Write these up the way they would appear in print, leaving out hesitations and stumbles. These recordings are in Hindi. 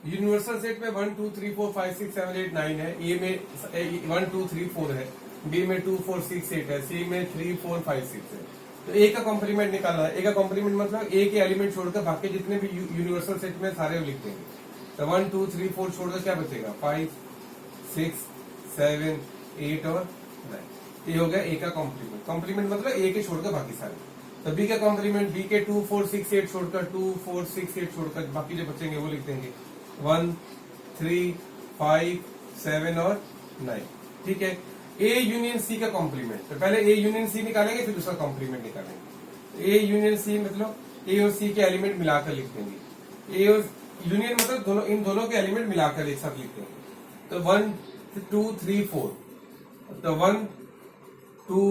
यूनिवर्सल सेट में 1 2 3 4 5 6 7 8 9 है, ए में 1 2 3 4 है, बी में 2 4 6 8 है, सी में 3 4 5 6 है। तो ए का कॉम्प्लीमेंट निकालना है। ए का कॉम्प्लीमेंट मतलब ए के एलिमेंट छोड़कर बाकी जितने भी यूनिवर्सल सेट में सारे लिख देंगे। तो 1 2 3 4 छोड़कर क्या बचेगा? 5 6 7 8 और 9। ये हो गया ए का कॉम्प्लीमेंट। कॉम्प्लीमेंट मतलब ए के छोड़कर बाकी सारे। तो बी का कॉम्प्लीमेंट, बी के 2 4 6 8 छोड़कर 2 4 6 8 छोड़कर बाकी जो बचेंगे वो लिख देंगे 1 3 5 7 और 9। ठीक है। ए यूनियन सी का कॉम्प्लीमेंट, तो पहले ए यूनियन सी निकालेंगे फिर उसका कॉम्प्लीमेंट निकालेंगे। ए यूनियन सी मतलब ए और सी के एलिमेंट मिलाकर लिख देंगे। ए और यूनियन मतलब दोनों, इन दोनों के एलिमेंट मिलाकर एक साथ लिख देंगे। तो 1 2 3 4, तो 1 2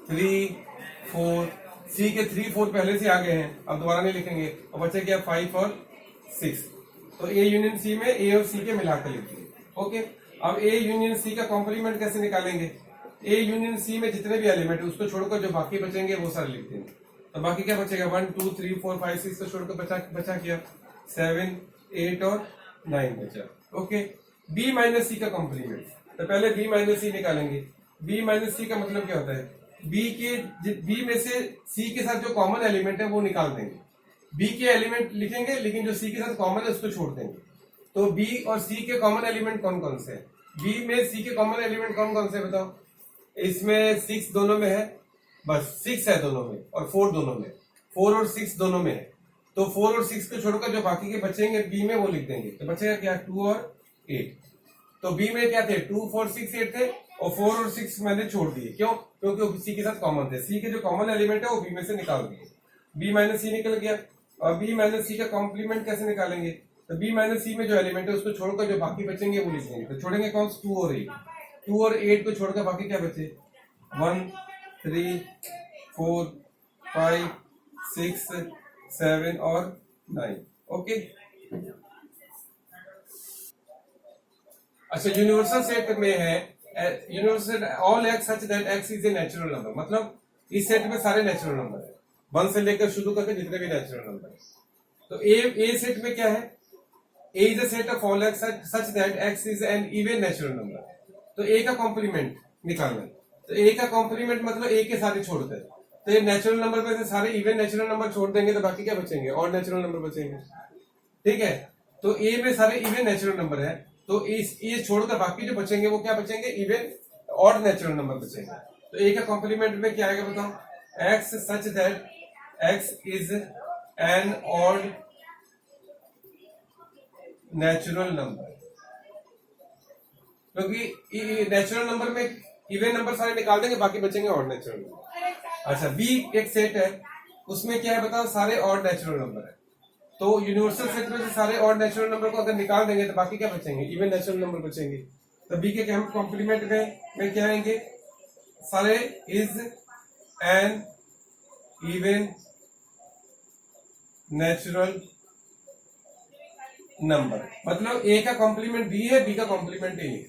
3 4, सी के 3 4 पहले से आ गए हैं, अब दोबारा नहीं लिखेंगे। अब बचे क्या? 5 और 6। तो ए यूनियन सी में ए और सी के मिलाकर लिखिए। ओके। अब ए यूनियन सी का कॉम्प्लीमेंट कैसे निकालेंगे? ए यूनियन सी में जितने भी एलिमेंट है उसको छोड़कर जो बाकी बचेंगे वो सारे लिख देंगे। तो बाकी क्या बचेगा? 1 2 3 4 5 6 को छोड़कर बचा क्या? 7 8 और 9 बचा। ओके। बी माइनस सी का कॉम्प्लीमेंट, तो पहले बी माइनस सी निकालेंगे। बी माइनस सी का मतलब क्या होता है? बी में से सी के साथ जो कॉमन एलिमेंट है वो निकाल देंगे। बी के एलिमेंट लिखेंगे लेकिन जो सी के साथ कॉमन है उसको छोड़ देंगे। तो बी और सी के कॉमन एलिमेंट कौन कौन से हैं? बी में सी के कॉमन एलिमेंट कौन कौन से बताओ? इसमें 6 दोनों में है, बस 6 है दोनों में, और 4 दोनों में, 4 और 6 दोनों में है। तो 4 और 6 को छोड़कर जो बाकी के बचेंगे बी में वो लिख देंगे। तो बचेगा क्या? 2 और 8। तो बी में क्या थे? 2 4 6 8 थे, और 4 और 6 मैंने छोड़ दिए। क्यों? क्योंकि सी के साथ कॉमन थे। सी के जो कॉमन एलिमेंट है वो बी में से निकाल दिए। बी माइनस सी निकल गया। और बी माइनस सी का कॉम्प्लीमेंट कैसे निकालेंगे? तो बी माइनस सी में जो एलिमेंट है उसको छोड़कर जो बाकी बचेंगे वो लिख देंगे। तो छोड़ेंगे कौन? 2 और 8। 2 और 8 को छोड़कर बाकी क्या बचे? 1 3 4 5 6 7 और 9। ओके। अच्छा, यूनिवर्सल सेट में है universal all x such that x is a natural number, मतलब इस सेट में सारे नेचुरल नंबर है, 1 से लेकर शुरू करके जितने भी नेचुरल नंबर है। तो ए सेट में क्या है? A is a set of all x such that x is an even natural number. तो ए का कॉम्प्लीमेंट निकालना है। तो ए का कॉम्प्लीमेंट मतलब ए के सारे छोड़ते हैं। तो ये नेचुरल नंबर में से सारे इवन नेचुरल नंबर छोड़ देंगे तो बाकी क्या बचेंगे? और नेचुरल नंबर बचेंगे। ठीक है। तो ए में सारे इवन नेचुरल नंबर है, तो ये छोड़कर बाकी जो बचेंगे वो क्या बचेंगे? इवन ऑड नेचुरल नंबर बचेंगे। तो ए का कॉम्प्लीमेंट में क्या आएगा बताओ? X such that x is N odd natural number, क्योंकि नेचुरल नंबर में इवन नंबर सारे निकाल देंगे, बाकी बचेंगे ऑड नेचुरल नंबर। अच्छा, बी एक सेट है, उसमें क्या है बताओ? सारे ऑड नेचुरल नंबर है। तो यूनिवर्सल सेट में से सारे ऑड नेचुरल नंबर को अगर निकाल देंगे तो बाकी क्या बचेंगे? इवन नेचुरल नंबर बचेंगे। तो बी के कॉम्प्लीमेंट में क्या आएंगे? सारे is an even natural number, मतलब ए का कॉम्प्लीमेंट बी है, बी का कॉम्प्लीमेंट ए है।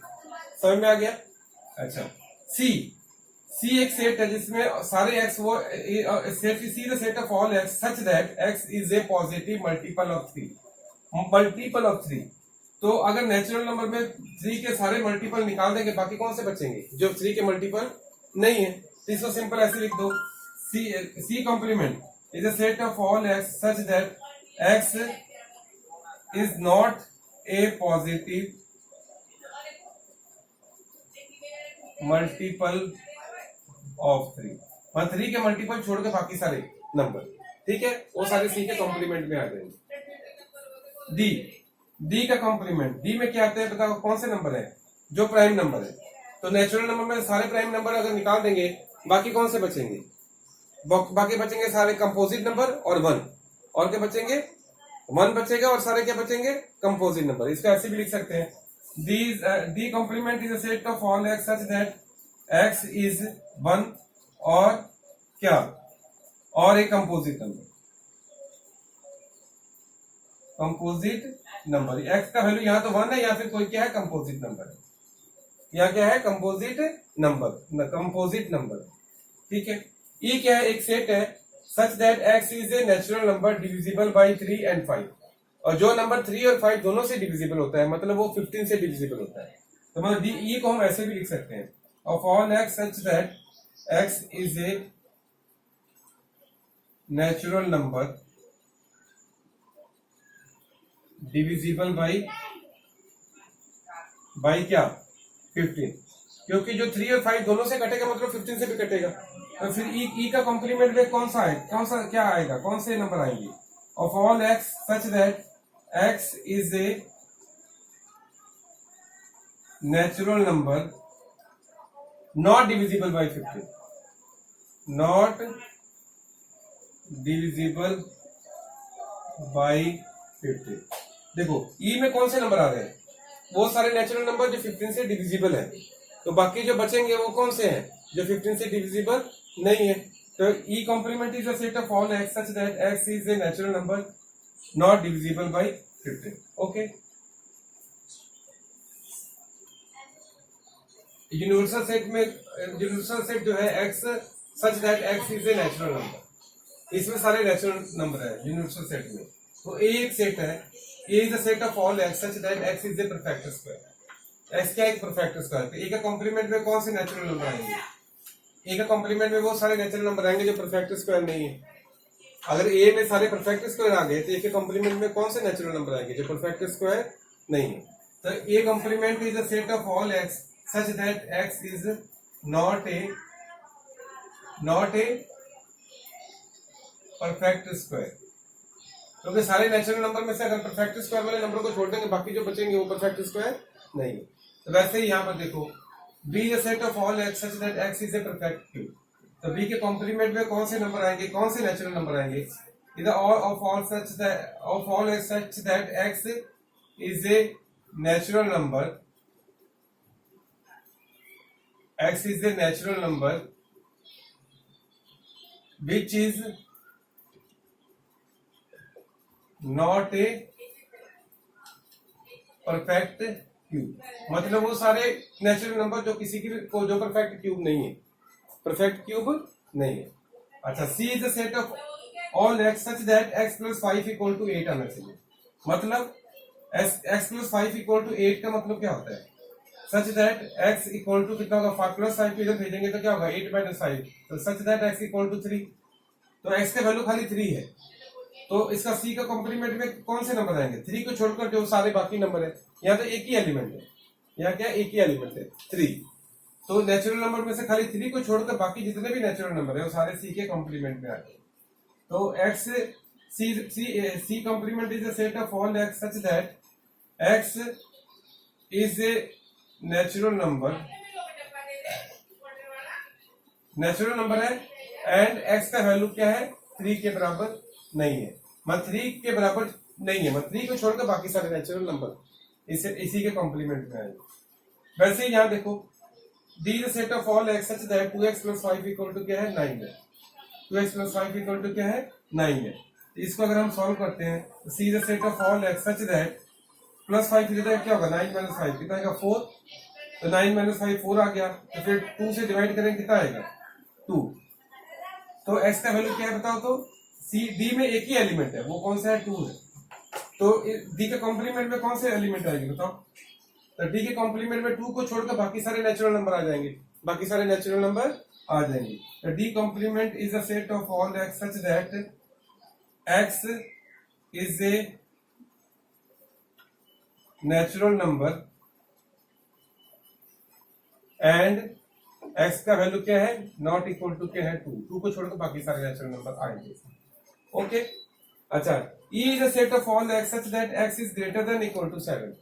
समझ में आ गया? अच्छा, सी एक सेट है जिसमें सारे एक्स वो set see the set of all x such that x is A positive multiple of 3, multiple of 3। तो अगर नेचुरल नंबर में 3 के सारे मल्टीपल निकाल देंगे, बाकी कौन से बचेंगे? जो 3 के मल्टीपल नहीं है। तो इसको सिंपल ऐसे लिख दो, C complement is a set of all x such that x is not a positive multiple of 3। 3 के मल्टीपल छोड़ के बाकी सारे नंबर, ठीक है, वो सारे सी के कॉम्प्लीमेंट में आ जाएंगे। डी का कॉम्प्लीमेंट, डी में क्या आता है बताओ? कौन से नंबर है? जो प्राइम नंबर है। तो नेचुरल नंबर में सारे प्राइम नंबर अगर निकाल देंगे, बाकी कौन से बचेंगे? बाकी बचेंगे सारे कंपोजिट नंबर और 1। और क्या बचेंगे? 1 बचेगा और सारे क्या बचेंगे? Composite number. इसको ऐसे भी लिख सकते हैं, D complement is a set of all x such that x is 1 और क्या? और एक composite number. Composite number, X का वैल्यू यहाँ तो 1 है, या फिर कोई क्या है? कंपोजिट नंबर है। यहाँ क्या है? Composite number, composite number. ठीक है। ये क्या है? एक सेट है such that x is a natural number divisible by 3 and 5। और जो नंबर 3 और 5 दोनों से डिविजिबल होता है मतलब वो 15 से डिविजिबल होता है। तो मतलब ई को हम ऐसे भी लिख सकते हैं, of all x such that x is a natural number divisible by क्या 15, क्योंकि जो 3 और 5 दोनों से कटेगा मतलब 15 से भी कटेगा। तो फिर ई का कॉम्प्लीमेंट में कौन सा है, कौन सा क्या आएगा, कौन से नंबर आएंगे, of all x such that x is a natural number not divisible by 15, not divisible by 15। देखो ई में कौन से नंबर आ रहे हैं, वो सारे नेचुरल नंबर जो 15 से डिविजिबल है, तो बाकी जो बचेंगे वो कौन से हैं जो 15 से डिविजिबल नहीं है। तो E complement is a set of all x such that x is a natural number not divisible by 15। Okay, universal set में यूनिवर्सल सेट जो है X such that x is a natural number, इसमें सारे नेचुरल नंबर है यूनिवर्सल सेट में। तो ए एक सेट है, A is a set of all x such that x is a perfect square. X क्या एक परफेक्ट स्क्वायर, तो ए का कॉम्प्लीमेंट में कौन से नेचुरल नंबर आएंगे, ए का कॉम्प्लीमेंट में वो सारे नेचुरल नंबर आएंगे जो परफेक्ट स्क्वायर नहीं है। अगर ए में सारे परफेक्ट स्क्वायर आ गए तो ए के कॉम्प्लीमेंट में कौन से नेचुरल नंबर आएंगे जो परफेक्ट स्क्वायर नहीं है। तो A complement is a set of all x such that x is not a perfect square, क्योंकि सारे नेचुरल नंबर में से अगर परफेक्ट स्क्वायर वाले नंबर को छोड़ देंगे बाकी जो बचेंगे वो परफेक्ट स्क्वायर नहीं है। तो वैसे ही यहाँ पर देखो B is a set of all x such that x is a perfect cube, तो बी के कॉम्प्लीमेंट में कौन से नंबर आएंगे, कौन से नेचुरल नंबर आएंगे, इधर of all x such that x is a natural number, x is a natural number which is not a perfect cube, मतलब वो सारे नेचुरल नंबर जो किसी की को जो परफेक्ट क्यूब नहीं है, परफेक्ट क्यूब नहीं है। अच्छा, C is the set of all x such that X plus 5 equal to 8 आना चाहिए, मतलब एक्स प्लस 5 इक्वल टू 8 का मतलब क्या होता है, such that X equal to कितना होगा, प्लस 5 इधर भेजेंगे तो क्या होगा 8 माइनस 5, तो such that X equal to 3, तो एक्स का वैल्यू खाली 3 है। तो इसका सी का कॉम्प्लीमेंट में कौन से नंबर आएंगे, 3 को छोड़कर जो सारे बाकी नंबर है, यहाँ तो एक ही एलिमेंट है, यहाँ क्या एक ही एलिमेंट है 3, तो नेचुरल नंबर में से खाली 3 को छोड़कर बाकी जितने भी नेचुरल नंबर है वो सारे सी के कॉम्प्लीमेंट में आते हैं। तो X C complement is a set of all x such that x is a natural number है एंड एक्स का वैल्यू क्या है 3 के बराबर नहीं है, मतलब 3 के बराबर नहीं है, मतलब 3 को छोड़कर बाकी सारे नेचुरल नंबर इसी के कॉम्प्लीमेंट में आएंगे। वैसे ही यहाँ देखो D is set of all x such that 2x plus 5 equal to क्या है 9 है, 2x प्लस 5 इक्वल टू क्या है 9 है। तो इसको अगर हम सॉल्व करते हैं तो C is set of all x such that plus 5 कितना क्या होगा 9 माइनस 5 कितना आएगा 4, तो 9 माइनस 5 4 आ गया, तो फिर 2 से डिवाइड करेंगे कितना आएगा 2, तो x का वैल्यू क्या है बताओ, तो सी डी में एक ही एलिमेंट है वो कौन सा है 2 है, तो डी के कॉम्प्लीमेंट में कौन से एलिमेंट आएंगे बताओ, तो डी के कॉम्प्लीमेंट में 2 को छोड़कर बाकी सारे नेचुरल नंबर आ जाएंगे, बाकी सारे नेचुरल नंबर आ जाएंगे। तो D complement is a set of all x such that x is a natural number and X का वैल्यू क्या है नॉट इक्वल टू क्या है 2 को छोड़कर बाकी सारे नेचुरल नंबर आएंगे। ओके, अच्छा E is a set of all x such that x is greater than equal to 7,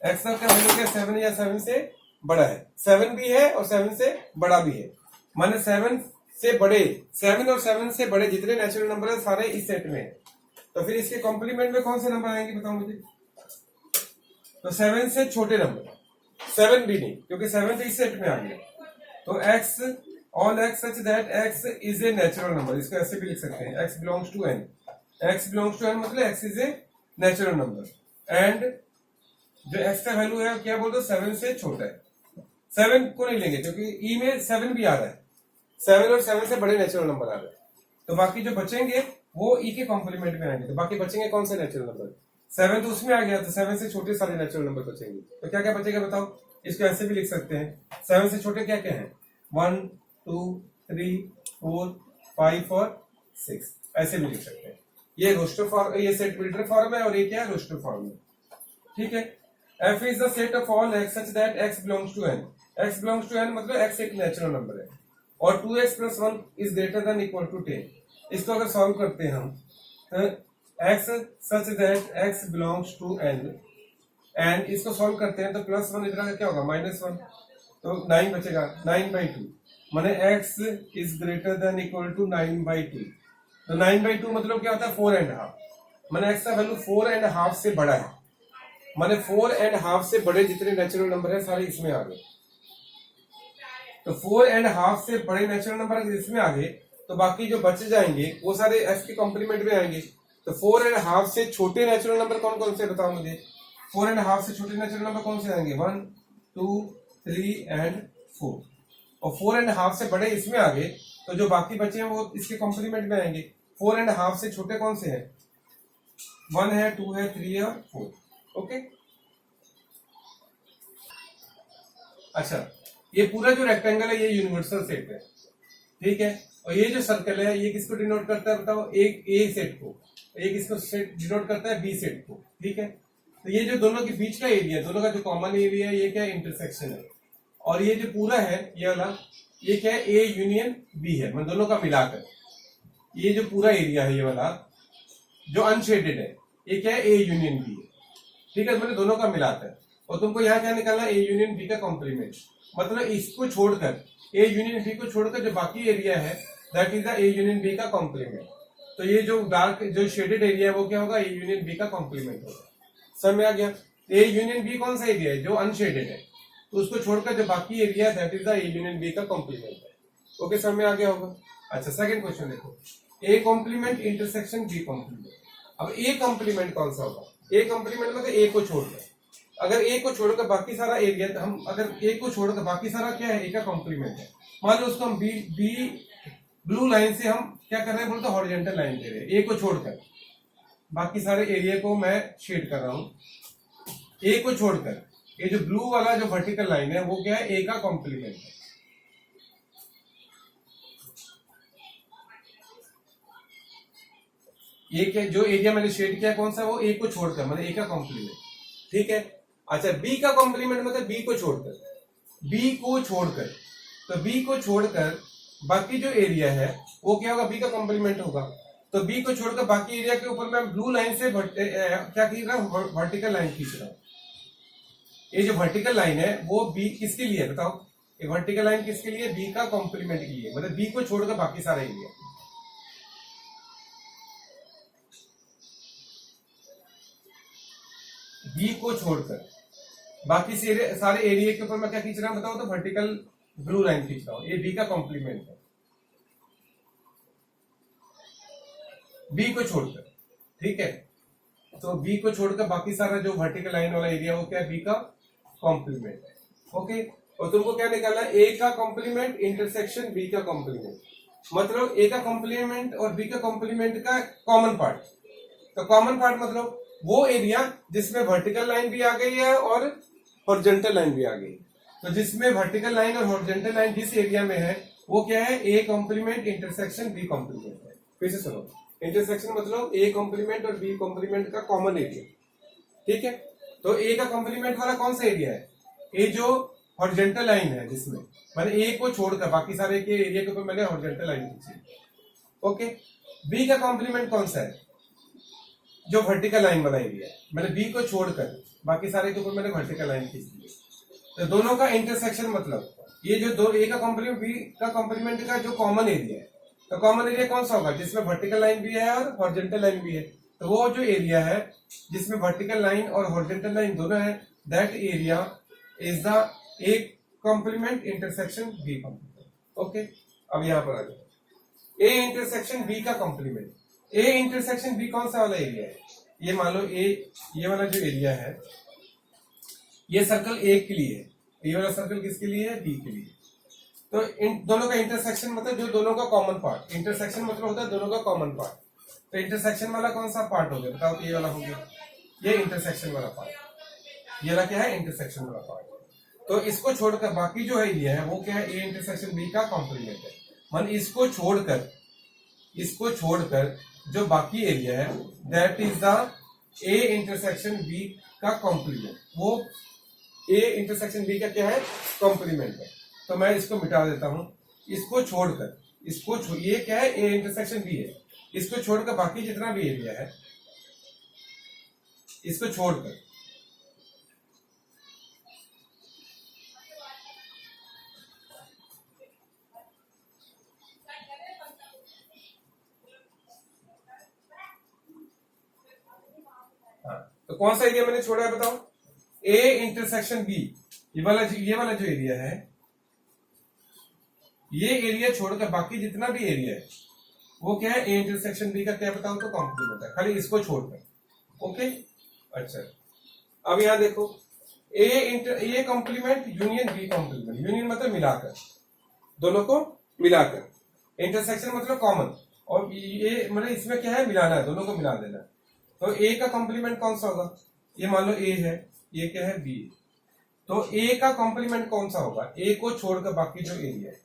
x का वैल्यू क्या 7 या 7 से बड़ा है, 7 भी है और 7 से बड़ा भी है, माने 7 से बड़े 7 और 7 से बड़े जितने नेचुरल नंबर है सारे इस सेट में है। तो फिर इसके कॉम्प्लीमेंट में कौन से नंबर आएंगे बताओ मुझे, तो 7 से छोटे नंबर, 7 भी नहीं क्योंकि 7 तो इस सेट में आ गया, तो X all x such that x is a natural number, इसको ऐसे भी लिख सकते हैं X belongs to N, X belongs to N मतलब X is a natural number and जो एक्स का वैल्यू है क्या बोलते 7 से छोटा है, 7 को नहीं लेंगे क्योंकि ई में 7 भी आ रहा है, 7 और 7 से बड़े नेचुरल नंबर आ रहे हैं, तो बाकी जो बचेंगे वो ई के कॉम्प्लीमेंट में आएंगे, तो बाकी बचेंगे कौन से नेचुरल नंबर 7 तो उसमें आ गया, तो 7 से छोटे सारे नेचुरल नंबर बचेंगे। तो क्या क्या बचेगा बताओ? इसको ऐसे भी लिख सकते हैं, 7 से छोटे क्या क्या है, 1 2 3 4 5 और 6, ऐसे भी लिख सकते हैं। ये रोस्टर फॉर्म, ये सेट बिल्डर फॉर्म है और ये क्या है, रोस्टर फॉर्म है। ठीक है। F is the set of all x such that x belongs to n। x belongs to n मतलब x एक नेचुरल नंबर है और 2x plus 1 is greater than equal to 10। इसको अगर सॉल्व करते हैं हम, तो x such that x belongs to n, and इसको सॉल्व करते हैं तो +1 इधर का क्या होगा, -1, तो 9 बचेगा, 9/2 माने x is greater than equal to 9/2। तो 9/2 मतलब क्या होता है, 4.5, माने x का वैल्यू 4.5 से बड़ा है, माने 4.5 से बड़े जितने नेचुरल नंबर है सारे इसमें आ गए। तो 4.5 से बड़े नेचुरल नंबर इसमें आ गए, तो बाकी जो बच जाएंगे वो सारे f के कॉम्प्लीमेंट में आएंगे। तो 4.5 से छोटे नेचुरल नंबर कौन कौन से बताओ मुझे, 4.5 से छोटे नेचुरल नंबर कौन से आएंगे, 1 2 3 एंड 4, और 4.5 से बड़े इसमें आ गए, तो जो बाकी बचे हैं वो इसके कॉम्प्लीमेंट में आएंगे। 4.5 से छोटे कौन से हैं, 1 है, 2 है, 3 है और 4। ओके। अच्छा, ये पूरा जो रेक्टेंगल है ये यूनिवर्सल सेट है, ठीक है। और ये जो सर्कल है ये किसको डिनोट करता है बताओ, एक ए सेट को, एक इसको सेट डिनोट करता है बी सेट को, ठीक है। तो ये जो दोनों के बीच का एरिया, दोनों का जो कॉमन एरिया है, ये क्या है, इंटरसेक्शन है। और ये जो पूरा है ये वाला, ये क्या है, ए यूनियन बी है, मतलब दोनों का मिलाकर ये जो पूरा एरिया है, ये वाला जो अनशेडेड है, ये क्या है, ए यूनियन बी है, ठीक है, मतलब दोनों का मिलाकर। और तुमको यहाँ क्या निकालना, ए यूनियन बी का कॉम्प्लीमेंट, मतलब इसको छोड़कर, ए यूनियन बी को छोड़कर जो बाकी एरिया है that is the A union B का कॉम्प्लीमेंट। तो ये जो डार्क जो शेडेड एरिया है वो क्या होगा, ए यूनियन बी का कॉम्प्लीमेंट होगा। समझ में आ गया। ए यूनियन बी कौन सा एरिया है, जो अनशेडेड है, तो उसको छोड़कर जो बाकी एरिया है that is the A union B का कॉम्प्लीमेंट है। ओके, समझ में आ गया होगा। अच्छा, सेकंड क्वेश्चन देखो, A complement intersection B complement. अब ए कॉम्प्लीमेंट कौन सा होगा, ए कॉम्प्लीमेंट मतलब ए को छोड़कर, अगर ए को छोड़कर बाकी सारा एरिया, हम अगर ए को छोड़कर बाकी सारा क्या है, ए का कॉम्प्लीमेंट है। मान लो उसको हम बी ब्लू लाइन से हम क्या कर रहे हैं, बोलते हॉरिजॉन्टल लाइन दे रहे हैं, ए को छोड़कर बाकी सारे एरिया को मैं शेड कर रहा हूं। ए को छोड़कर ये जो ब्लू वाला जो वर्टिकल लाइन है वो क्या है, ए का कॉम्प्लीमेंट है। ये क्या, जो एरिया मैंने शेड किया कौन सा, वो ए को छोड़कर, मतलब ए का कॉम्प्लीमेंट, ठीक है। अच्छा, बी का कॉम्प्लीमेंट मतलब बी को छोड़कर, बी को छोड़कर, तो बी को छोड़कर बाकी जो एरिया है वो क्या होगा, बी का कॉम्प्लीमेंट होगा। तो बी को छोड़कर बाकी एरिया के ऊपर मैं ब्लू लाइन से क्या खींच रहा हूँ, वर्टिकल लाइन खींच रहा हूँ। ये जो वर्टिकल लाइन है वो बी किसके लिए है बताओ, ये वर्टिकल लाइन किसके लिए, बी का कॉम्प्लीमेंट के लिए, मतलब बी को छोड़कर बाकी सारा एरिया। बी को छोड़कर बाकी सारे एरिया के ऊपर मैं क्या खींच रहा हूं बताओ, तो वर्टिकल ब्लू लाइन खींच रहा हूं, ये बी का कॉम्प्लीमेंट है, बी को छोड़कर, ठीक है। तो बी को छोड़कर बाकी सारा जो वर्टिकल लाइन वाला एरिया वो क्या है, बी का कॉम्प्लीमेंट है। ओके, और तुमको क्या निकालना है, ए का कॉम्प्लीमेंट इंटरसेक्शन बी का कॉम्प्लीमेंट, मतलब ए का कॉम्प्लीमेंट और बी का कॉम्प्लीमेंट का कॉमन पार्ट। तो कॉमन पार्ट मतलब वो एरिया जिसमें वर्टिकल लाइन भी आ गई है और हॉरिजॉन्टल लाइन भी आ गई। तो जिसमें वर्टिकल लाइन और हॉरिजॉन्टल लाइन जिस एरिया में है वो क्या है, A complement intersection B complement है। फिर से सुनो, इंटरसेक्शन मतलब ए कॉम्प्लीमेंट और बी कॉम्प्लीमेंट का कॉमन एरिया, ठीक है। तो ए का कॉम्प्लीमेंट वाला कौन सा एरिया है, ए जो हॉरिजॉन्टल लाइन है, जिसमें मैंने ए को छोड़कर बाकी सारे के एरिया के ऊपर मैंने हॉरिजॉन्टल लाइन खींची। ओके, बी का कॉम्प्लीमेंट कौन सा है, जो वर्टिकल लाइन वाला एरिया है, मैंने बी को छोड़कर बाकी सारे के ऊपर मैंने वर्टिकल लाइन खींच दी। तो दोनों का इंटरसेक्शन मतलब ये जो दो, ए का कॉम्प्लीमेंट बी का कॉम्प्लीमेंट का जो कॉमन एरिया है, तो कॉमन एरिया कौन सा होगा, जिसमें वर्टिकल लाइन भी है और हॉरिजॉन्टल लाइन भी है। तो वो जो एरिया है जिसमें वर्टिकल लाइन और हॉरिजॉन्टल लाइन दोनों है, that area is the A complement intersection B complement. Okay, अब यहां पर आ जाओ, ए इंटरसेक्शन बी का कॉम्प्लीमेंट। ए इंटरसेक्शन बी कौन सा वाला एरिया है, ये मान लो ए, ये वाला जो एरिया है ये सर्कल ए के लिए है, ये वाला सर्कल किसके लिए है, बी के लिए। तो इन दोनों का इंटरसेक्शन मतलब जो दोनों का कॉमन पार्ट, इंटरसेक्शन मतलब होता है दोनों का कॉमन पार्ट। तो इंटरसेक्शन वाला कौन सा पार्ट हो गया बताओ, ये वाला हो गया। ये इंटरसेक्शन वाला पार्ट, ये रहा क्या है इंटरसेक्शन वाला पार्ट। तो इसको छोड़कर बाकी जो एरिया है वो क्या है, ए इंटरसेक्शन बी का कॉम्प्लीमेंट है। मान इसको छोड़कर जो बाकी एरिया है that is the A intersection B का कॉम्प्लीमेंट, वो ए इंटरसेक्शन बी का क्या है, कॉम्प्लीमेंट है। तो मैं इसको मिटा देता हूं, इसको छोड़कर ये क्या है, ए इंटरसेक्शन बी है, इसको छोड़कर बाकी जितना भी एरिया है, इसको छोड़कर तो कौन सा एरिया मैंने छोड़ा है बताओ, ए इंटरसेक्शन बी, ये वाला जो एरिया है, ये एरिया छोड़कर बाकी जितना भी एरिया है वो क्या है, ए इंटरसेक्शन बी का क्या बताओ तो कॉम्प्लीमेंट है, खाली इसको छोड़कर। ओके अच्छा, अब यहां देखो A complement union B complement, union मतलब मिलाकर, दोनों को मिलाकर, इंटरसेक्शन मतलब कॉमन, और ये मतलब इसमें क्या है, मिलाना है, दोनों को मिला देना। तो ए का कॉम्प्लीमेंट कौन सा होगा, ये मान लो ए है, ये क्या है बी, तो ए का कॉम्प्लीमेंट कौन सा होगा, ए को छोड़कर बाकी जो एरिया है,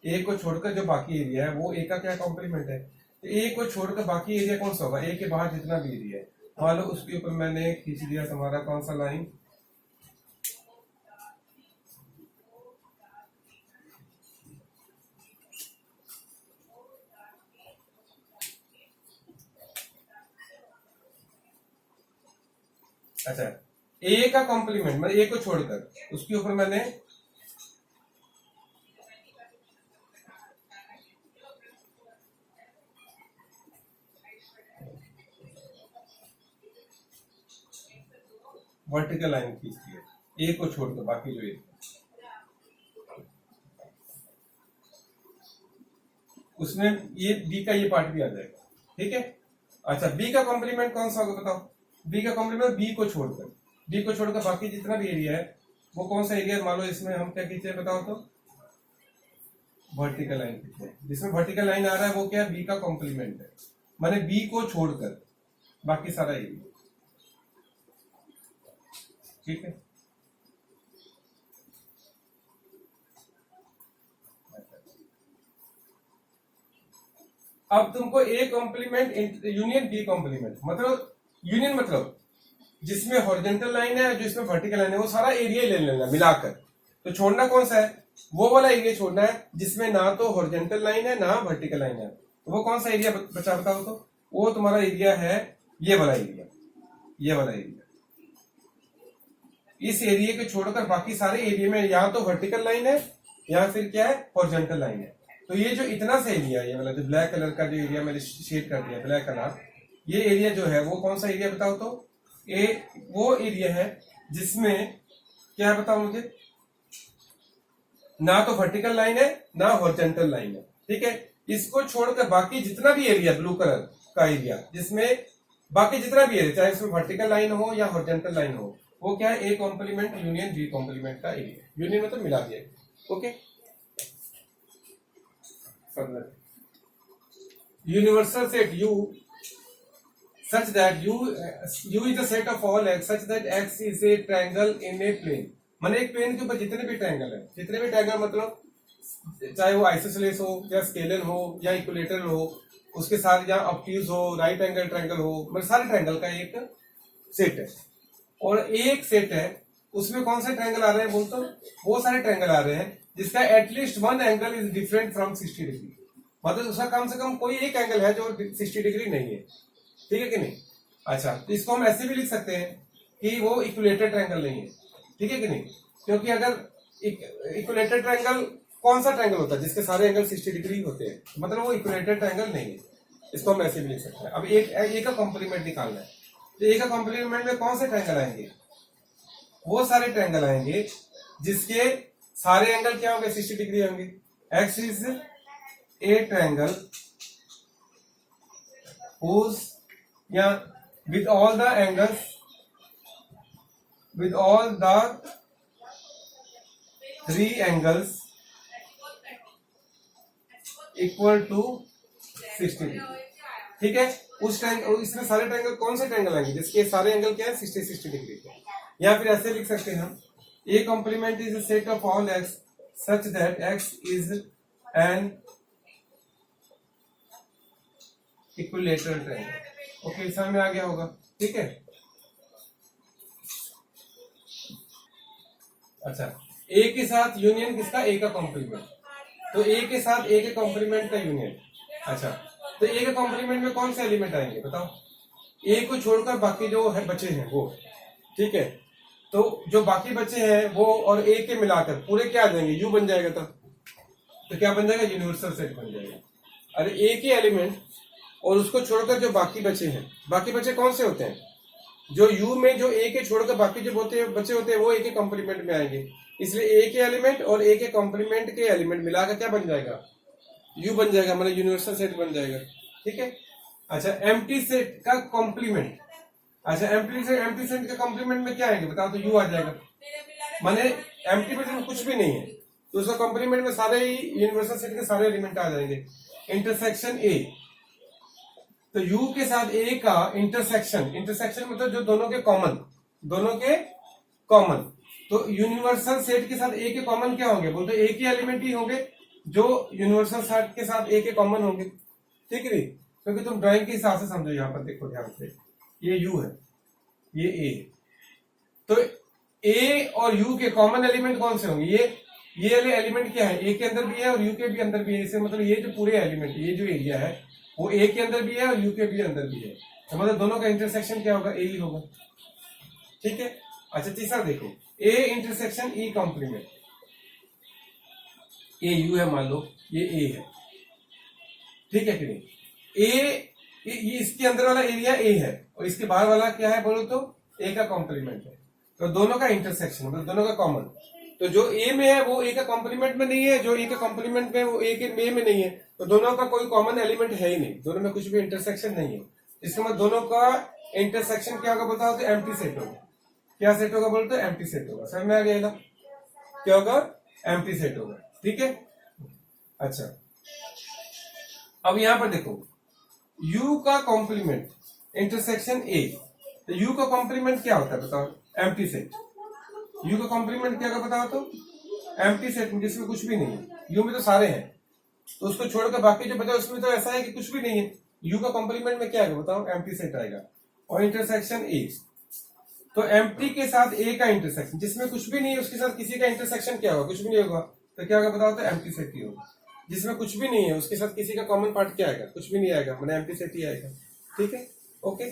ए को छोड़कर जो बाकी एरिया है वो ए का क्या कॉम्प्लीमेंट है। तो ए को छोड़कर बाकी एरिया कौन सा होगा, ए के बाहर जितना भी एरिया है, मान लो उसके ऊपर मैंने खींच दिया तुम्हारा कौन सा लाइन, अच्छा ए का कॉम्प्लीमेंट मतलब ए को छोड़कर उसके ऊपर मैंने वर्टिकल लाइन खींचती है, ए को छोड़कर बाकी जो एरिया उसमें ये बी का ये पार्ट भी आ जाएगा, ठीक है। अच्छा बी का कॉम्प्लीमेंट कौन सा होगा बताओ, बी का कॉम्प्लीमेंट बी को छोड़कर बाकी जितना भी एरिया है वो कौन सा एरिया है, मान लो इसमें हम क्या खींचे बताओ तो वर्टिकल लाइन खींचे, जिसमें वर्टिकल लाइन आ रहा है वो क्या है, बी का कॉम्प्लीमेंट है, माने बी को छोड़कर बाकी सारा एरिया, ठीक है। अब तुमको A complement union B complement मतलब, यूनियन मतलब जिसमें हॉरिजॉन्टल लाइन है जिसमें वर्टिकल लाइन है वो सारा एरिया ले लेना मिलाकर, तो छोड़ना कौन सा है, वो वाला एरिया छोड़ना है जिसमें ना तो हॉरिजॉन्टल लाइन है ना वर्टिकल लाइन है। तो वो कौन सा एरिया बचा बताओ तो, वो तुम्हारा एरिया है ये वाला एरिया, इस एरिया को छोड़कर बाकी सारे एरिया में या तो वर्टिकल लाइन है या फिर क्या है हॉरिजॉन्टल लाइन है। तो ये जो इतना सा एरिया, ये वाला जो ब्लैक कलर का जो एरिया मैंने शेड कर दिया ब्लैक कलर, ये एरिया जो है वो कौन सा एरिया बताओ तो, वो एरिया है जिसमें क्या है बताओ मुझे, ना तो वर्टिकल लाइन है ना हॉरिजॉन्टल लाइन है, ठीक है। इसको छोड़कर बाकी जितना भी एरिया ब्लू कलर का एरिया, जिसमें बाकी जितना भी एरिया चाहे इसमें वर्टिकल लाइन हो या हॉरिजॉन्टल लाइन हो, वो क्या है A complement union B complement का एरिया, यूनियन मतलब मिला दिया। Okay universal set U such that U is the set of all x such that x is a triangle in a plane, माने एक प्लेन के ऊपर जितने भी ट्रायंगल मतलब चाहे वो आइसोसेलेस हो या स्केलर हो या इक्विलेटरल हो, उसके साथ या ऑब्ट्यूज हो, राइट एंगल ट्रायंगल हो, मतलब सारे ट्रायंगल का एक सेट है। और एक सेट है उसमें कौन से ट्रायंगल आ रहे हैं बोलते, वो सारे ट्रायंगल आ रहे हैं जिसका at least one angle is different from 60 degree, मतलब उसका कम से कम कोई एक एंगल है जो 60 डिग्री नहीं है, ठीक है कि नहीं। अच्छा तो इसको हम ऐसे भी लिख सकते हैं कि वो इक्विलेटरल ट्रायंगल नहीं है, ठीक है कि नहीं, क्योंकि अगर इक्विलेटरल ट्रायंगल कौन सा ट्रायंगल होता है जिसके सारे एंगल 60 डिग्री होते हैं, मतलब वो इक्विलेटरल ट्रायंगल नहीं है, इसको हम ऐसे भी लिख सकते हैं। अब एक का कॉम्प्लीमेंट निकालना है, तो एक का कॉम्प्लीमेंट में कौन से ट्रायंगल आएंगे, वो सारे ट्रायंगल आएंगे जिसके सारे एंगल क्या होंगे 60 डिग्री होंगे। X is A triangle whose या with all the angles, with all the three angles equal to 60 degree, ठीक है। उस ट्रायंगल, इसमें सारे ट्रायंगल कौन से ट्रायंगल आएंगे जिसके सारे एंगल क्या है 60 डिग्री के। या फिर ऐसे लिख सकते हैं हम, A complement is a set of all x such that x is an equilateral triangle. Okay, समझ में आ गया होगा, ठीक है। अच्छा, ए के साथ यूनियन किसका, ए का कॉम्प्लीमेंट, तो ए के साथ ए के कॉम्प्लीमेंट का यूनियन। अच्छा, तो ए के कॉम्प्लीमेंट में कौन से एलिमेंट आएंगे बताओ, ए को छोड़कर बाकी जो है बचे हैं वो, ठीक है। तो जो बाकी बचे हैं वो और ए के मिलाकर पूरे क्या आ जाएंगे, यू बन जाएगा। तो क्या बन जाएगा, यूनिवर्सल सेट बन जाएगा। अरे ए के एलिमेंट और उसको छोड़कर जो बाकी बचे हैं, बाकी बचे कौन से होते हैं, जो यू में जो ए के छोड़कर बाकी जो बचे होते हैं वो ए के कॉम्प्लीमेंट में आएंगे। इसलिए ए के एलिमेंट और ए के कॉम्प्लीमेंट के एलिमेंट मिलाकर क्या बन जाएगा, यू बन जाएगा, मतलब यूनिवर्सल सेट बन जाएगा, ठीक है। अच्छा, एम्प्टी सेट का कॉम्प्लीमेंट, अच्छा एम्प्टी सेट के कॉम्प्लीमेंट में क्या आएंगे बताओ, तो यू आ जाएगा। माने एम्प्टी सेट में कुछ भी नहीं है तो उसका कॉम्प्लीमेंट में सारे ही यूनिवर्सल सेट के सारे एलिमेंट आ जाएंगे। इंटरसेक्शन ए, तो यू के साथ ए का इंटरसेक्शन, इंटरसेक्शन मतलब जो दोनों के कॉमन, दोनों के कॉमन, तो यूनिवर्सल सेट के साथ ए के कॉमन क्या होंगे, बोलते ए के एलिमेंट ही होंगे जो यूनिवर्सल सेट के साथ ए के कॉमन होंगे, ठीक है। क्योंकि तुम ड्राइंग के हिसाब से समझो, यहां पर देखो ध्यान से, ये यू है, ये ए, तो ए और यू के कॉमन एलिमेंट कौन से होंगे, ये वाले एलिमेंट क्या है, ए के अंदर भी है और यू के भी अंदर भी है। इससे मतलब ये जो पूरे एलिमेंट, ये जो एरिया है वो ए के अंदर भी है और यू के भी अंदर भी है, तो मतलब दोनों का इंटरसेक्शन क्या होगा, ए ही होगा, ठीक है। अच्छा, तीसरा देखो, A intersection E complement, A U है मान लो, ये ए है, ठीक है कि नहीं। ये इसके अंदर वाला एरिया ए है और इसके बाहर वाला क्या है बोलो तो ए का कॉम्प्लीमेंट है, तो दोनों का इंटरसेक्शन मतलब दोनों का कॉमन, तो जो ए में है वो ए का कॉम्प्लीमेंट में नहीं है, जो ए का कॉम्प्लीमेंट में वो ए के में नहीं है, तो दोनों का कोई कॉमन एलिमेंट है ही नहीं, दोनों में कुछ भी इंटरसेक्शन नहीं है। इसके मतलब दोनों का इंटरसेक्शन क्या होगा बताओ, तो एम्प्टी सेट होगा। क्या सेट होगा बोलते, एम्प्टी सेट होगा। समझ में आ गया, क्या होगा, एम्प्टी सेट होगा, ठीक है। अच्छा, अब यहां पर देखो, u का कॉम्प्लीमेंट इंटरसेक्शन a, तो u का कॉम्प्लीमेंट क्या होता है बताओ, एम्प्टी सेट। u का कॉम्प्लीमेंट क्या होगा बताओ, तो एम्प्टी सेट जिसमें कुछ भी नहीं है, u में तो सारे हैं तो उसको छोड़कर बाकी जो बचा उसमें तो ऐसा है कि कुछ भी नहीं है, u का कॉम्प्लीमेंट में क्या आएगा बताओ, एम्प्टी सेट आएगा। और इंटरसेक्शन a, तो एम्प्टी के साथ a का इंटरसेक्शन जिसमें कुछ भी नहीं है उसके साथ किसी का इंटरसेक्शन क्या होगा, कुछ भी नहीं होगा, तो क्या होगा बताओ, तो एम्प्टी सेट ही होगा। जिसमें कुछ भी नहीं है उसके साथ किसी का कॉमन पार्ट क्या आएगा, कुछ भी नहीं आएगा, मतलब एम्प्टी सेट ही आएगा, ठीक है। ओके।